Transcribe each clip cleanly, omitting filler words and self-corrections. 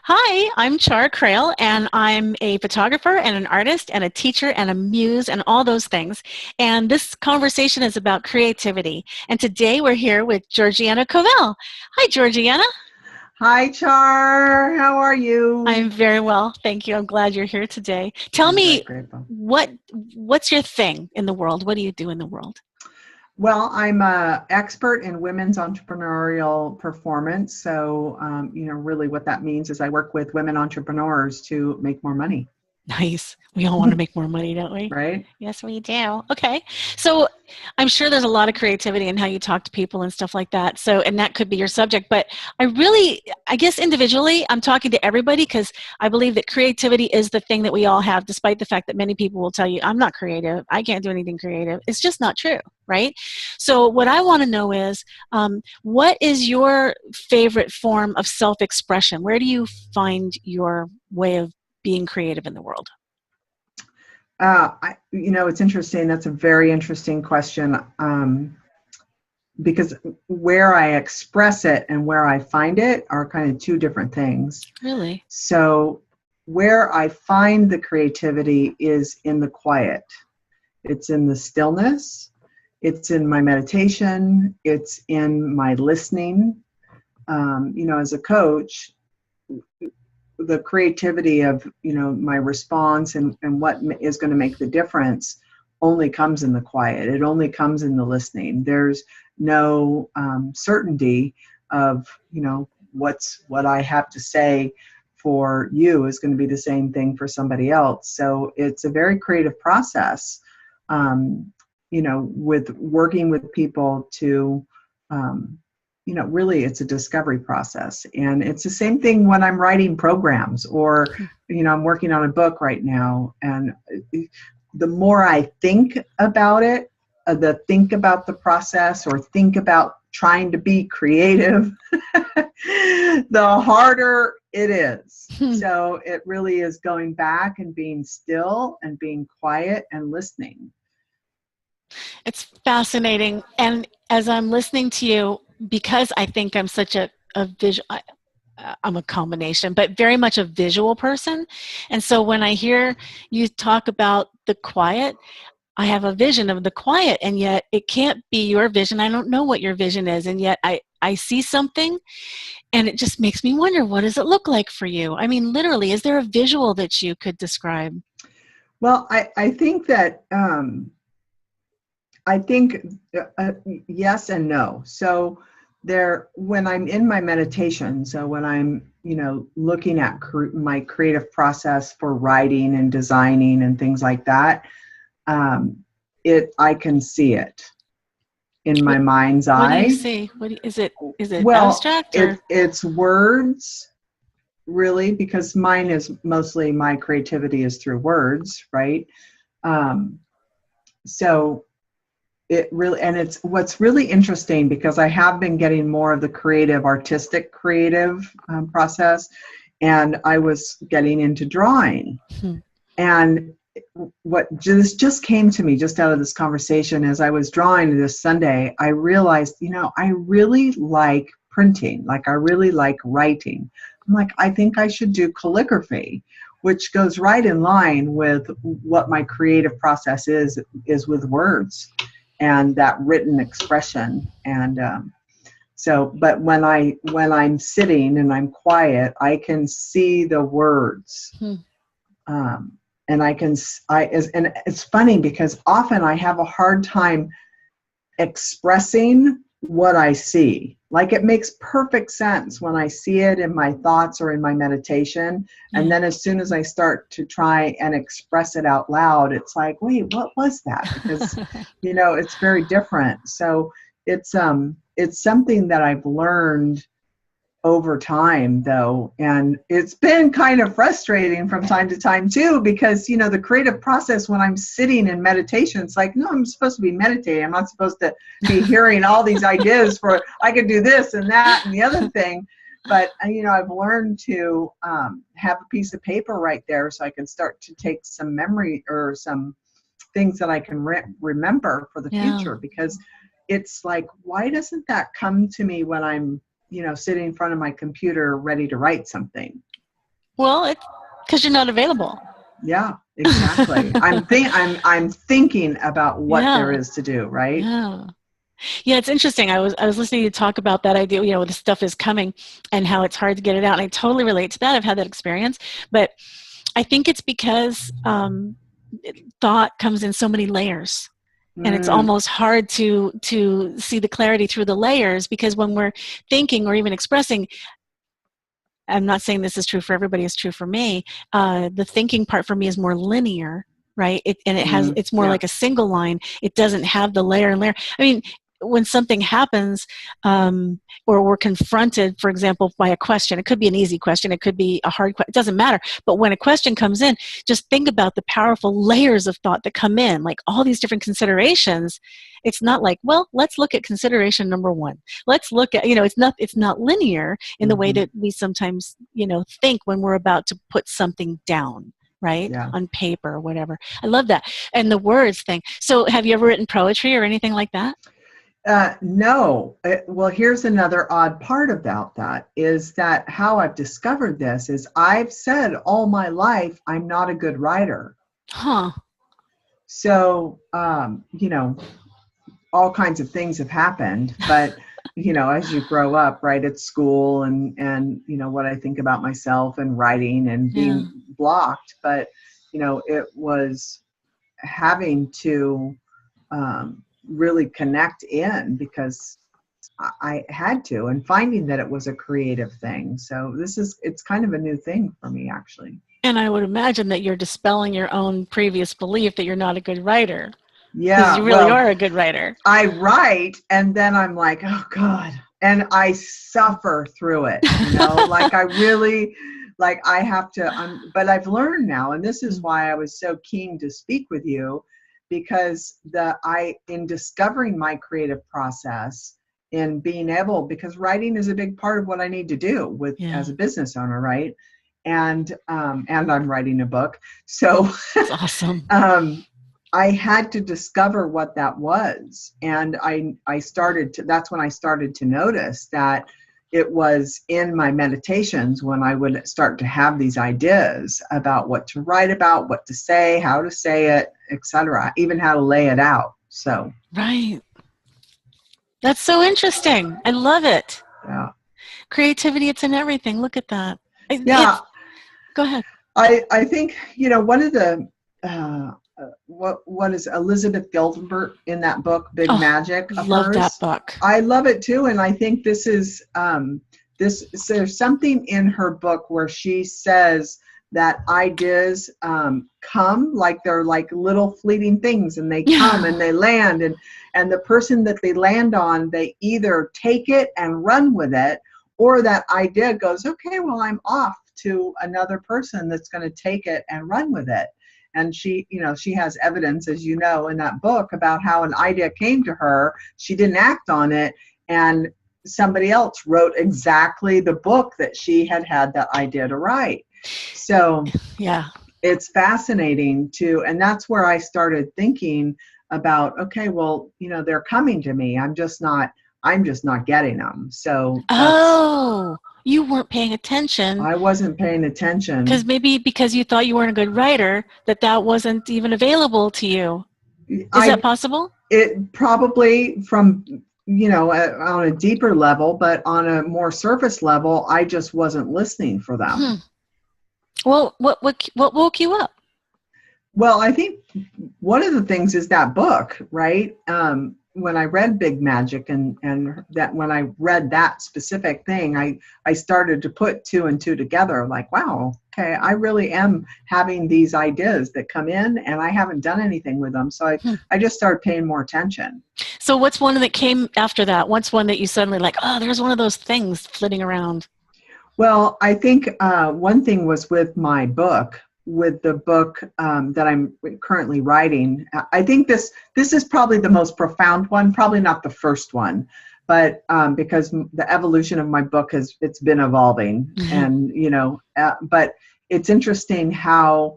Hi, I'm Charr Crail, and I'm a photographer and an artist and a teacher and a muse and all those things. And this conversation is about creativity. And today we're here with Georgiana Kovell. Hi, Georgiana. Hi, Char. How are you? I'm very well, thank you. I'm glad you're here today. Tell I'm very me grateful. what's your thing in the world? What do you do in the world? Well, I'm an expert in women's entrepreneurial performance. So, really what that means is I work with women entrepreneurs to make more money, Nice. We all want to make more money, don't we? right? Yes, we do. Okay. So I'm sure there's a lot of creativity in how you talk to people and stuff like that. So, and that could be your subject. But I guess individually, I'm talking to everybody because I believe that creativity is the thing that we all have, despite the fact that many people will tell you, I'm not creative. I can't do anything creative. It's just not true, right? So, what I want to know is what is your favorite form of self expression? Where do you find your way of being creative in the world? It's interesting. That's a very interesting question because where I express it and where I find it are kind of two different things. Really? So, where I find the creativity is in the quiet. It's in the stillness. It's in my meditation. It's in my listening. As a coach, the creativity of, my response and what is going to make the difference only comes in the quiet. It only comes in the listening. There's no certainty of, what I have to say for you is going to be the same thing for somebody else. So it's a very creative process, with working with people to, really it's a discovery process. And it's the same thing when I'm writing programs or, I'm working on a book right now. And the more I think about it, think about the process or think about trying to be creative, the harder it is. So it really is going back and being still and being quiet and listening. It's fascinating. And as I'm listening to you, because I think I'm such a visual, I'm a combination, but very much a visual person. And so when I hear you talk about the quiet, I have a vision of the quiet, and yet it can't be your vision. I don't know what your vision is, and yet I see something, and it just makes me wonder, what does it look like for you? I mean, literally, is there a visual that you could describe? Well, I think that yes and no. So when I'm in my meditation, so when I'm, looking at my creative process for writing and designing and things like that, I can see it in my mind's What do you eye. see? Is it Well, abstract or? it's words, really, because mostly my creativity is through words, right? So it's what's really interesting, because I have been getting more of the artistic creative process, and I was getting into drawing. And what just came to me just out of this conversation as I was drawing this Sunday, I realized, I really like printing, like I really like writing. I'm like, I think I should do calligraphy, which goes right in line with what my creative process is with words and that written expression. And but when I'm sitting and I'm quiet, I can see the words. And and it's funny because often I have a hard time expressing what I see. Like, it makes perfect sense when I see it in my thoughts or in my meditation. And then as soon as I start to try and express it out loud, it's like, wait, what was that? Because, it's very different. So it's something that I've learned over time, though, and it's been kind of frustrating from time to time too, because the creative process, when I'm sitting in meditation, it's like, no, I'm supposed to be meditating. I'm not supposed to be hearing all these ideas for I could do this and that and the other thing. But I've learned to have a piece of paper right there so I can start to take some memory or some things that I can remember for the future, because it's like, why doesn't that come to me when I'm sitting in front of my computer ready to write something? Well, it's because you're not available. Yeah, exactly. I'm thinking about what there Yeah. is to do, right? Yeah. Yeah, it's interesting. I was listening to you talk about that idea, the stuff is coming and how it's hard to get it out. And I totally relate to that. I've had that experience. But I think it's because thought comes in so many layers. And it's Mm, almost hard to see the clarity through the layers, because when we're thinking or even expressing, I'm not saying this is true for everybody, it's true for me. The thinking part for me is more linear, right? It's more yeah. like a single line. It doesn't have the layer and layer. I mean, when something happens, or we're confronted, for example, by a question, it could be an easy question, it could be a hard question, it doesn't matter. But when a question comes in, just think about the powerful layers of thought that come in, like all these different considerations. It's not like, well, let's look at consideration number one. Let's look at, it's not linear in the way Hmm. that we sometimes, think when we're about to put something down, right? Yeah. On paper or whatever. I love that. And the words thing. So have you ever written poetry or anything like that? No. Well, here's another odd part about that is that how I've discovered this is I've said all my life I'm not a good writer. Huh. So, all kinds of things have happened, but as you grow up, right, at school and what I think about myself and writing and Yeah. being blocked, but it was having to really connect in because I had to, and finding that it was a creative thing. So it's kind of a new thing for me, actually. And I would imagine that you're dispelling your own previous belief that you're not a good writer, because Yeah, you really well, are a good writer. I write and then I'm like, oh God. And I suffer through it, like I really, like I have to, but I've learned now, and this is why I was so keen to speak with you, because in discovering my creative process, in being able, because writing is a big part of what I need to do Yeah. as a business owner, right? And I'm writing a book. So, It's awesome. I had to discover what that was. And that's when I started to notice that it was in my meditations when I would start to have these ideas about what to write about, what to say, how to say it, etc., even how to lay it out. So, Right. That's so interesting. I love it. yeah. Creativity, it's in everything. Look at that. Yeah, Go ahead. I think, one of the, what is Elizabeth Gilbert in that book, Big Oh, Magic of love that hers? book. I love it too. And I think this is, there's something in her book where she says that ideas come, like they're like little fleeting things, and they come Yeah. and they land, and the person that they land on, they either take it and run with it, or that idea goes, okay, well, I'm off to another person that's going to take it and run with it. And she has evidence, as you know, in that book about how an idea came to her, she didn't act on it, and somebody else wrote exactly the book that she had that idea to write. So Yeah. it's fascinating and that's where I started thinking about, okay, well, they're coming to me. I'm just not getting them. So Oh, you weren't paying attention, I wasn't paying because attention. maybe because you thought you weren't a good writer, that wasn't even available to you. Is that I possible? It probably from, on a deeper level, but on a more surface level, I just wasn't listening for Hmm. them. Well, what woke you up? Well, I think one of the things is that book, right? When I read Big Magic, and that when I read that specific thing, I started to put two and two together, like, wow, okay, I really am having these ideas that come in and I haven't done anything with them. So Hmm. I just started paying more attention. So what's one that came after that? What's one that you suddenly like, oh, there's one of those things flitting around? Well, I think one thing was with the book that I'm currently writing. I think this is probably the most profound one, probably not the first one, but because the evolution of my book it's been evolving, Mhm. and but it's interesting how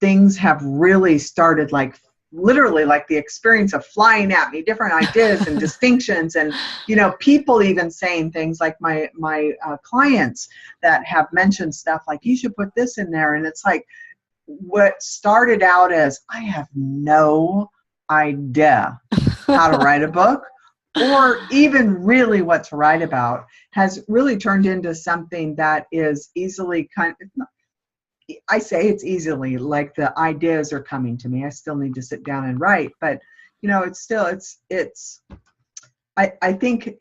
things have really started like literally like the experience of flying at me, different ideas and distinctions, and people even saying things like my clients that have mentioned stuff like, you should put this in there, and it's like what started out as I have no idea how to write a book or even really what to write about has really turned into something that is easily I say it's easily, like the ideas are coming to me. I still need to sit down and write, but it's still, I think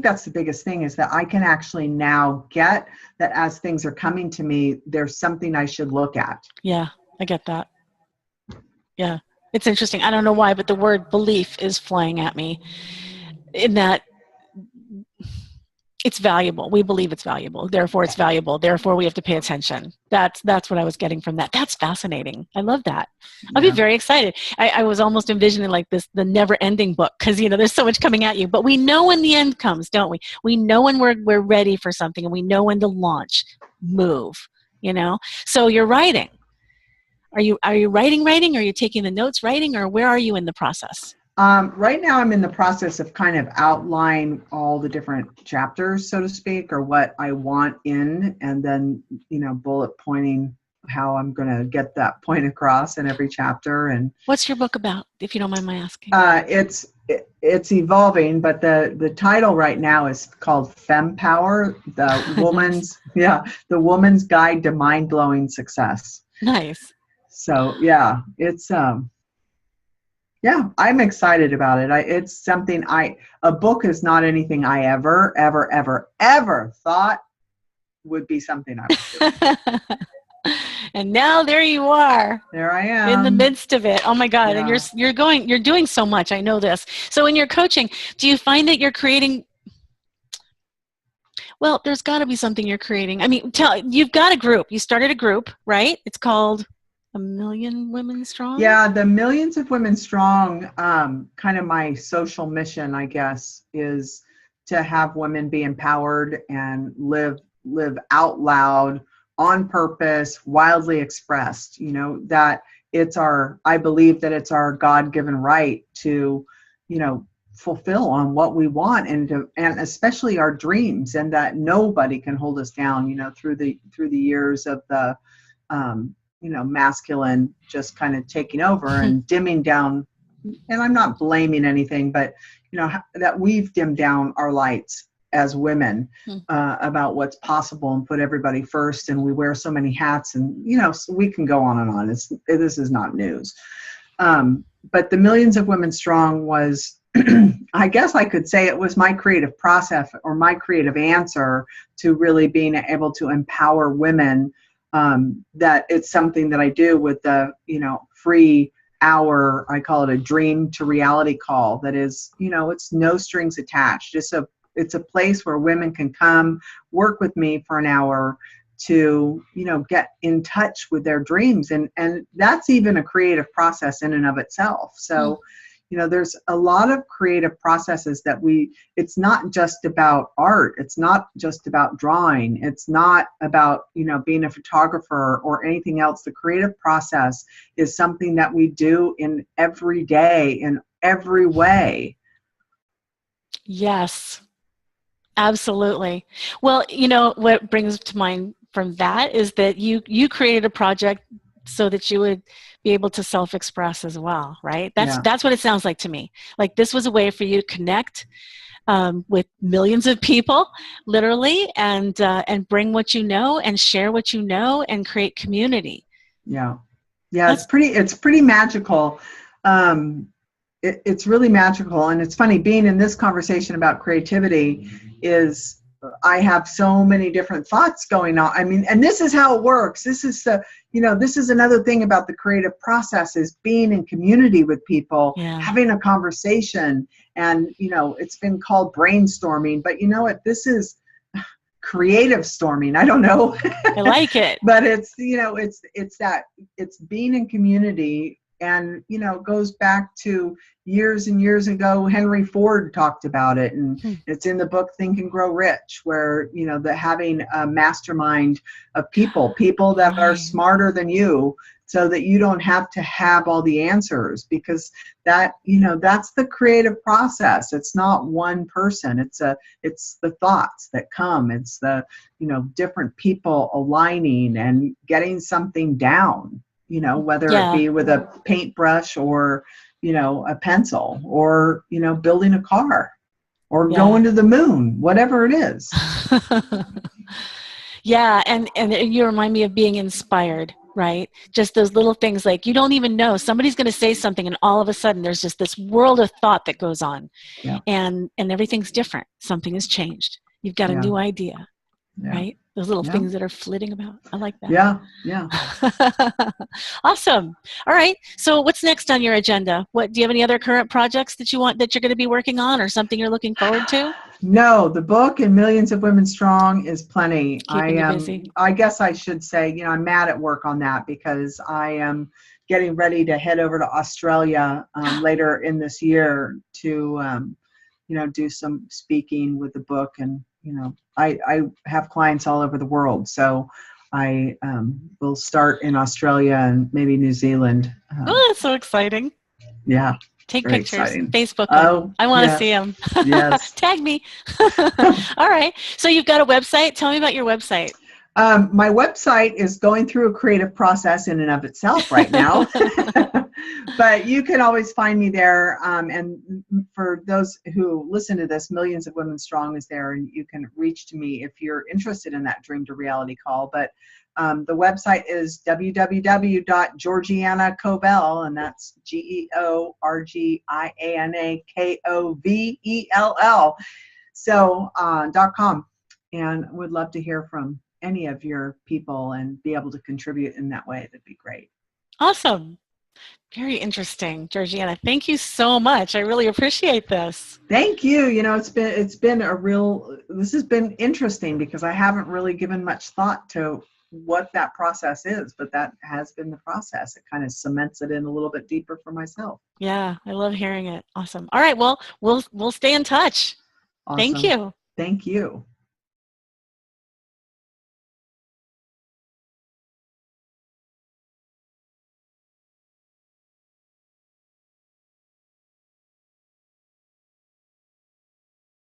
that's the biggest thing, is that I can actually now get that as things are coming to me, there's something I should look at. Yeah, I get that. Yeah, it's interesting. I don't know why, but the word belief is flying at me, in that it's valuable. We believe it's valuable. Therefore, it's valuable. Therefore, we have to pay attention. That's what I was getting from that. That's fascinating. I love that. I'll be very excited. I was almost envisioning like the never-ending book, because there's so much coming at you. But we know when the end comes, don't we? We know when we're ready for something, and we know when to launch, move. So you're writing. Are you writing? Are you taking the notes, writing, or where are you in the process? Right now I'm in the process of kind of outline all the different chapters, so to speak, or what I want in, and then, bullet pointing how I'm going to get that point across in every chapter. And what's your book about, if you don't mind my asking? It's evolving, but the title right now is called Fem Power, the woman's guide to mind-blowing success. Nice. So yeah, it's I'm excited about it. It's something a book is not anything I ever thought would be something I would do. And now there you are. There I am. In the midst of it. Oh my God. Yeah. And you're doing so much. I know this. So in your coaching, do you find that you're creating, well, there's got to be something you're creating. I mean, you've got a group. You started a group, right? It's called A Million Women Strong? Yeah, the Millions of Women Strong, kind of my social mission, I guess, is to have women be empowered and live out loud, on purpose, wildly expressed. That I believe that it's our God-given right to, fulfill on what we want, and especially our dreams, and that nobody can hold us down, through the years of the, masculine just kind of taking over and dimming down. And I'm not blaming anything, but, that we've dimmed down our lights as women about what's possible, and put everybody first. And we wear so many hats, and, so we can go on and on. This is not news. But the Millions of Women Strong was, I guess I could say it was my creative process, or my creative answer to really being able to empower women. That it's something that I do with the, free hour, I call it a dream to reality call. That is, it's no strings attached. It's a place where women can come work with me for an hour to, get in touch with their dreams. And that's even a creative process in and of itself. So, there's a lot of creative processes that it's not just about art. It's not just about drawing. It's not about, being a photographer or anything else. The creative process is something that we do in every day, in every way. Yes, absolutely. Well, what brings to mind from that is that you created a project so that you would be able to self-express as well, right? That's what it sounds like to me. Like this was a way for you to connect with millions of people, literally, and bring what you know, and share what you know, and create community. Yeah, it's pretty magical. It's really magical, and it's funny being in this conversation about creativity. Is I have so many different thoughts going on. I mean, and this is how it works. This is this is another thing about the creative process, is being in community with people, having a conversation. And, it's been called brainstorming, but you know what? This is creative storming. I don't know. I like it. But it's, it's being in community. And, it goes back to years and years ago. Henry Ford talked about it, and it's in the book Think and Grow Rich, where, having a mastermind of people that are smarter than you, so that you don't have to have all the answers, because that, that's the creative process. It's not one person. It's the thoughts that come. It's the, different people aligning and getting something down, whether it Yeah. be with a paintbrush or, a pencil, or, building a car or Yeah. going to the moon, whatever it is. Yeah, and you remind me of being inspired, right? Just those little things, like you don't even know somebody's going to say something, and all of a sudden there's just this world of thought that goes on, Yeah. and everything's different. Something has changed. You've got a Yeah. new idea, Yeah. right? Those little Yeah. things that are flitting about. I like that. Yeah. Yeah. Awesome. All right. So what's next on your agenda? What do you have any other current projects that you're going to be working on, or something you're looking forward to? No, the book and Millions of Women Strong is plenty. Keeping you busy. I guess I should say, I'm mad at work on that, because I am getting ready to head over to Australia later in this year to, do some speaking with the book. And, I have clients all over the world. So I will start in Australia and maybe New Zealand. Oh, that's so exciting. Yeah. Take Very pictures, exciting. Facebook them. Oh, I want to yes. see them. Yes. Tag me. All right. So you've got a website. Tell me about your website. My website is going through a creative process in and of itself right now. But you can always find me there. And for those who listen to this, Millions of Women Strong is there, and you can reach to me if you're interested in that Dream to Reality call. But the website is www.georgianakovell, and that's GeorgianaKovell. So .com, and would love to hear from any of your people and be able to contribute in that way. That'd be great. Awesome. Very interesting, Georgiana. Thank you so much. I really appreciate this. Thank you. This has been interesting, because I haven't really given much thought to what that process is, but that has been the process. It kind of cements it in a little bit deeper for myself. Yeah, I love hearing it. Awesome. All right, well, we'll stay in touch. Awesome. Thank you. Thank you.